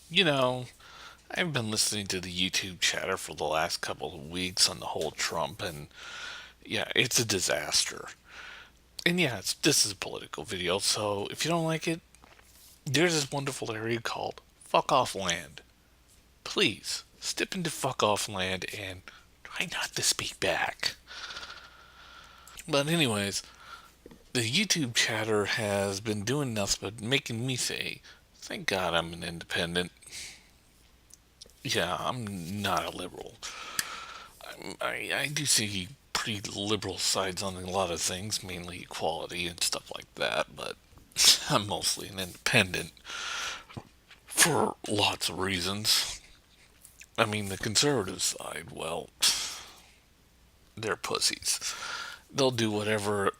You know, I've been listening to the YouTube chatter for the last couple of weeks on the whole Trump, and yeah, it's a disaster. And yeah, this is a political video, so if you don't like it, there's this wonderful area called Fuck Off Land. Please, step into Fuck Off Land and try not to speak back. But, anyways, the YouTube chatter has been doing nothing but making me say, thank God I'm an independent. Yeah, I'm not a liberal. I do see pretty liberal sides on a lot of things, mainly equality and stuff like that, but I'm mostly an independent for lots of reasons. I mean, the conservative side, well, they're pussies. They'll do whatever,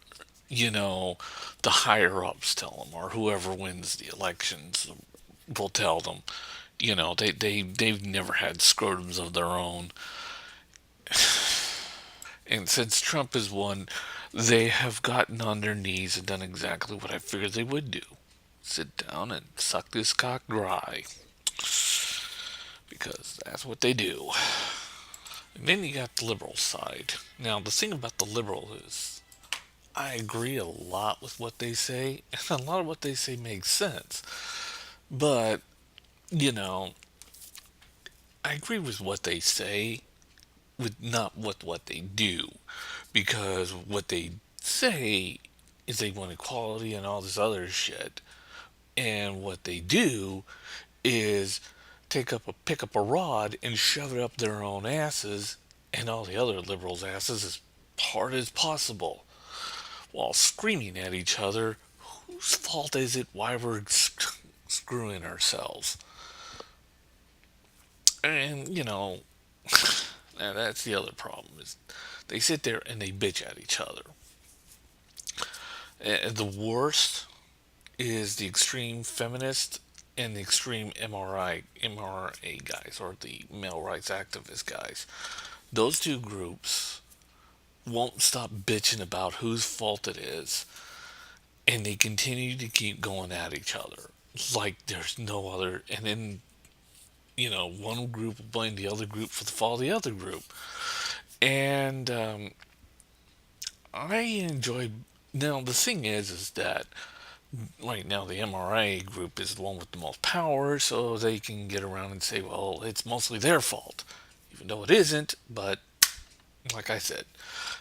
you know, the higher ups tell them, or whoever wins the elections will tell them. They've never had scrotums of their own. And since Trump has won, they have gotten on their knees and done exactly what I figured they would do: sit down and suck this cock dry. Because that's what they do. And then you got the liberal side. Now, the thing about the liberal is, I agree a lot with what they say, and a lot of what they say makes sense. But, you know, I agree with what they say, with not with what they do. Because what they say is they want equality and all this other shit. And what they do is pick up a rod and shove it up their own asses and all the other liberals' asses as hard as possible, while screaming at each other, whose fault is it why we're screwing ourselves? And that's the other problem is they sit there and they bitch at each other. And the worst is the extreme feminist and the extreme MRA guys, or the male rights activist guys. Those two groups won't stop bitching about whose fault it is, and they continue to keep going at each other like there's no other. And then, one group will blame the other group for the fault of the other group. And I enjoy. Now, the thing is that right now the MRA group is the one with the most power, so they can get around and say, well, it's mostly their fault, even though it isn't. But like I said,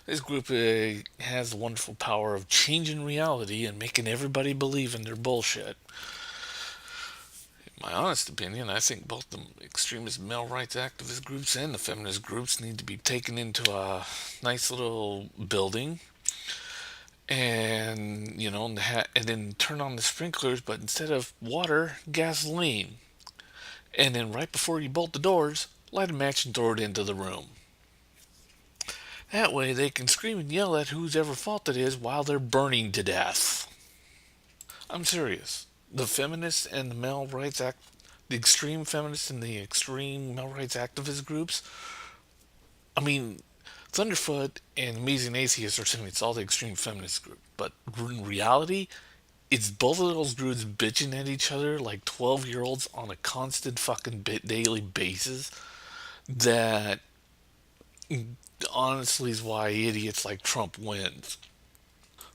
this group has the wonderful power of changing reality and making everybody believe in their bullshit. In my honest opinion, I think both the extremist male rights activist groups and the feminist groups need to be taken into a nice little building and and then turn on the sprinklers, but instead of water, gasoline. And then right before you bolt the doors, light a match and throw it into the room. That way they can scream and yell at whose ever fault it is while they're burning to death. I'm serious. The feminists and the extreme feminists and the extreme male rights activist groups, I mean, Thunderfoot and Amazing Atheists are saying it's all the extreme feminist group. But in reality, it's both of those groups bitching at each other like 12-year-olds on a constant fucking daily basis that honestly is why idiots like Trump wins.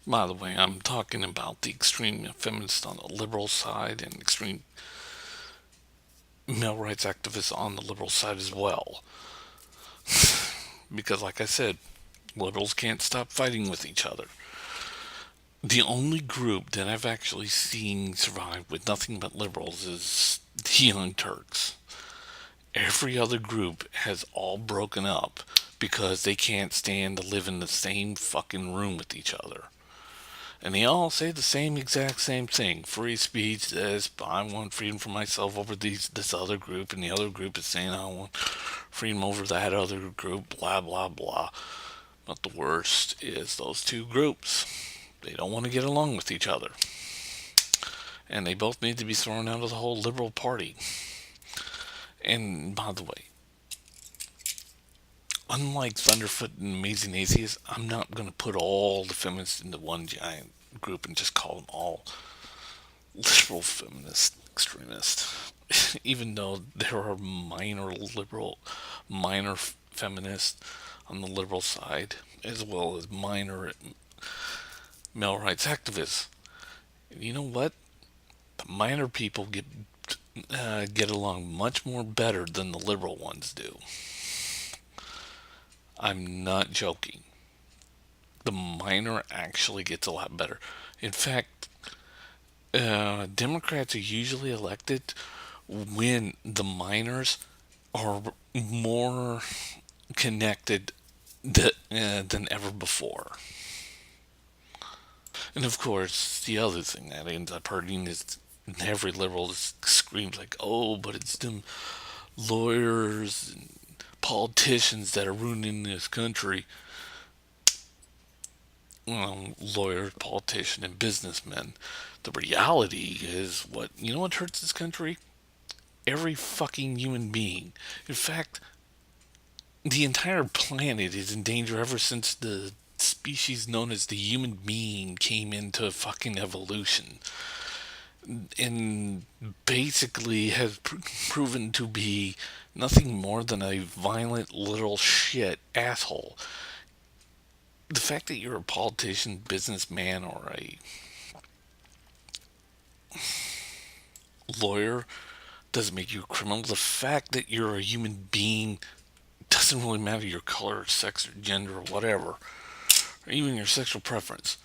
By the way, I'm talking about the extreme feminists on the liberal side and extreme male rights activists on the liberal side as well. Because, like I said, liberals can't stop fighting with each other. The only group that I've actually seen survive with nothing but liberals is the Young Turks. Every other group has all broken up because they can't stand to live in the same fucking room with each other. And they all say the same exact same thing. Free speech, this, I want freedom for myself over this other group, and the other group is saying I want freedom over that other group, blah, blah, blah. But the worst is those two groups. They don't want to get along with each other. And they both need to be thrown out of the whole liberal party. And by the way, unlike Thunderfoot and Amazing Atheist, I'm not going to put all the feminists into one giant group and just call them all liberal feminist extremist. even though there are minor feminists on the liberal side, as well as minor male rights activists. You know what? The minor people get along much more better than the liberal ones do. I'm not joking. The minor actually gets a lot better. In fact, Democrats are usually elected when the minors are more connected than ever before. And of course, the other thing that ends up hurting is every liberal just screams like, "Oh, but it's them lawyers and politicians that are ruining this country." Well, lawyers, politicians, and businessmen. The reality is what hurts this country? Every fucking human being. In fact, the entire planet is in danger ever since the species known as the human being came into fucking evolution and basically has proven to be nothing more than a violent little shit asshole. The fact that you're a politician, businessman, or a lawyer doesn't make you a criminal. The fact that you're a human being doesn't really matter your color, sex, or gender, or whatever, or even your sexual preference.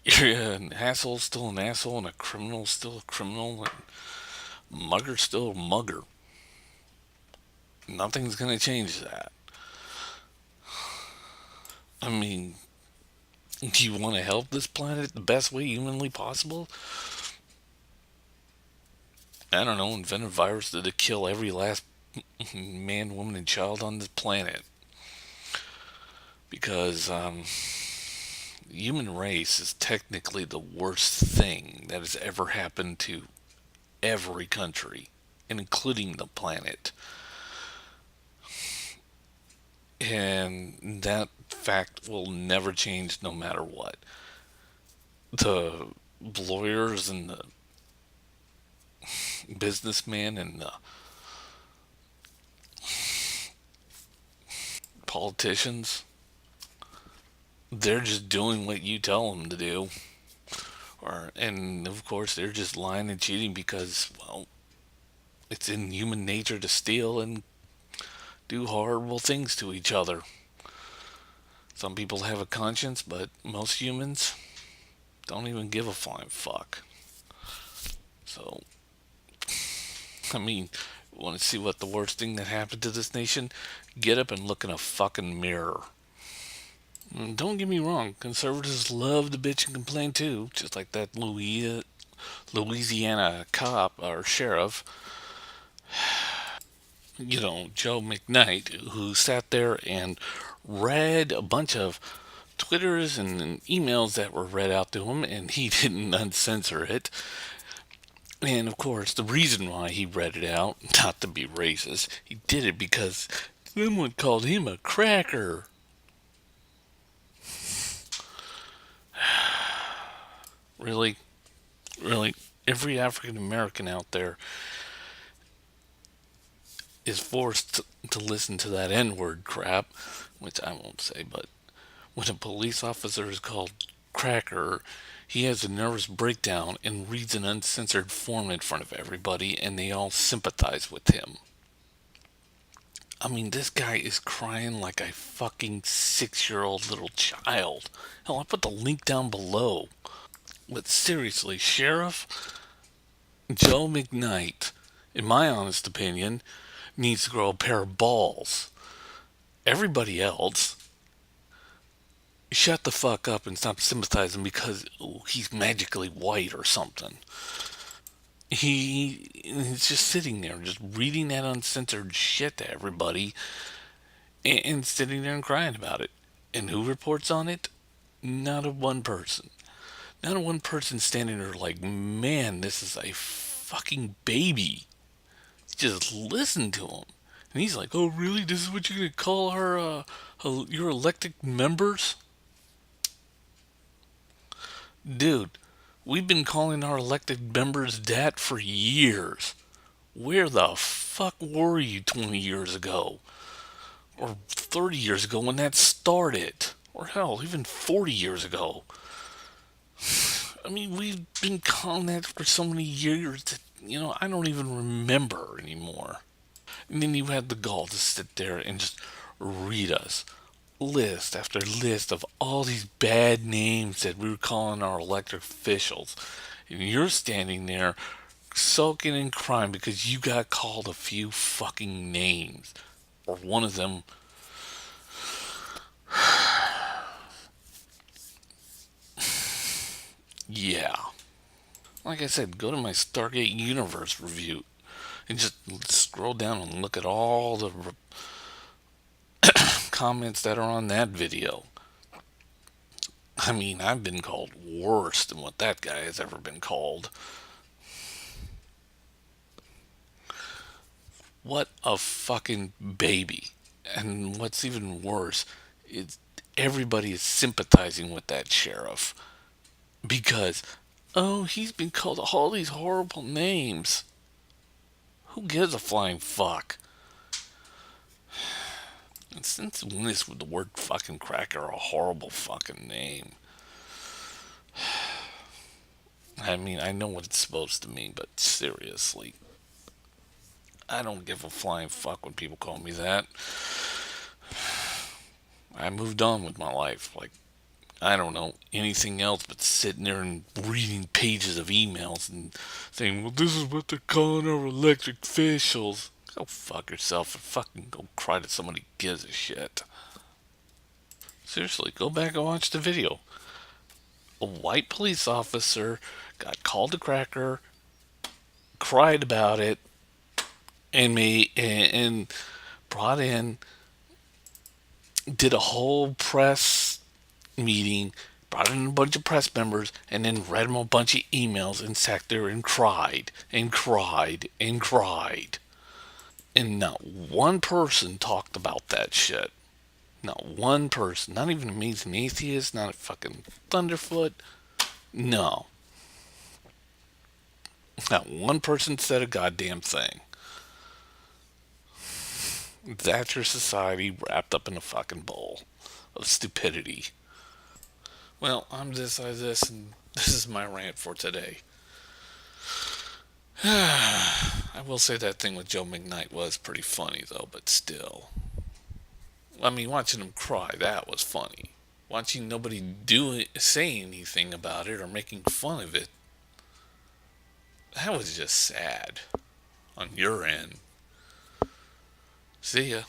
You're an asshole, still an asshole, and a criminal, still a criminal, and a mugger, still a mugger. Nothing's gonna change that. I mean, do you want to help this planet the best way humanly possible? I don't know, invent a virus to kill every last man, woman, and child on this planet. Because the human race is technically the worst thing that has ever happened to every country, including the planet. And that fact will never change no matter what. The lawyers and the businessmen and the politicians, they're just doing what you tell them to do. And of course, they're just lying and cheating because, well, it's in human nature to steal and do horrible things to each other. Some people have a conscience, but most humans don't even give a flying fuck. So, I mean, want to see what the worst thing that happened to this nation? Get up and look in a fucking mirror. Don't get me wrong, conservatives love to bitch and complain too, just like that Louisiana cop or sheriff, Joe McKnight, who sat there and read a bunch of Twitters and emails that were read out to him, and he didn't uncensor it. And of course, the reason why he read it out, not to be racist, he did it because someone called him a cracker. Really? Really? Every African American out there is forced to listen to that N word crap, which I won't say, but when a police officer is called cracker, he has a nervous breakdown and reads an uncensored form in front of everybody, and they all sympathize with him. I mean, this guy is crying like a fucking 6-year-old little child. Hell, I put the link down below. But seriously, Sheriff Joe McKnight, in my honest opinion, needs to grow a pair of balls. Everybody else, shut the fuck up and stop sympathizing because he's magically white or something. He's just sitting there, just reading that uncensored shit to everybody and sitting there and crying about it. And who reports on it? Not a one person. Not a one person standing there like, man, this is a fucking baby. Just listen to him. And he's like, oh, really? This is what you're going to call your elected members? Dude, we've been calling our elected members that for years. Where the fuck were you 20 years ago? Or 30 years ago when that started? Or hell, even 40 years ago? I mean, we've been calling that for so many years that, I don't even remember anymore. And then you had the gall to sit there and just read us list after list of all these bad names that we were calling our elected officials. And you're standing there sulking and crying because you got called a few fucking names. Or one of them, yeah. Like I said, go to my Stargate Universe review and just scroll down and look at all the comments that are on that video. I mean, I've been called worse than what that guy has ever been called. What a fucking baby. And what's even worse is everybody is sympathizing with that sheriff because, oh, he's been called all these horrible names. Who gives a flying fuck? And since when is the word fucking cracker a horrible fucking name? I mean, I know what it's supposed to mean, but seriously, I don't give a flying fuck when people call me that. I moved on with my life. Like, I don't know anything else but sitting there and reading pages of emails and saying, well, this is what they're calling our elected officials. Go fuck yourself and fucking go cry to somebody who gives a shit. Seriously, go back and watch the video. A white police officer got called a cracker, cried about it, and brought in, did a whole press meeting, brought in a bunch of press members, and then read them a bunch of emails and sat there and cried and cried and cried. And not one person talked about that shit. Not one person. Not even Amazing Atheist, not a fucking Thunderfoot. No. Not one person said a goddamn thing. That's your society wrapped up in a fucking bowl of stupidity. Well, I'm this, and this is my rant for today. I will say that thing with Joe McKnight was pretty funny, though, but still. I mean, watching him cry, that was funny. Watching nobody say anything about it or making fun of it, that was just sad on your end. See ya.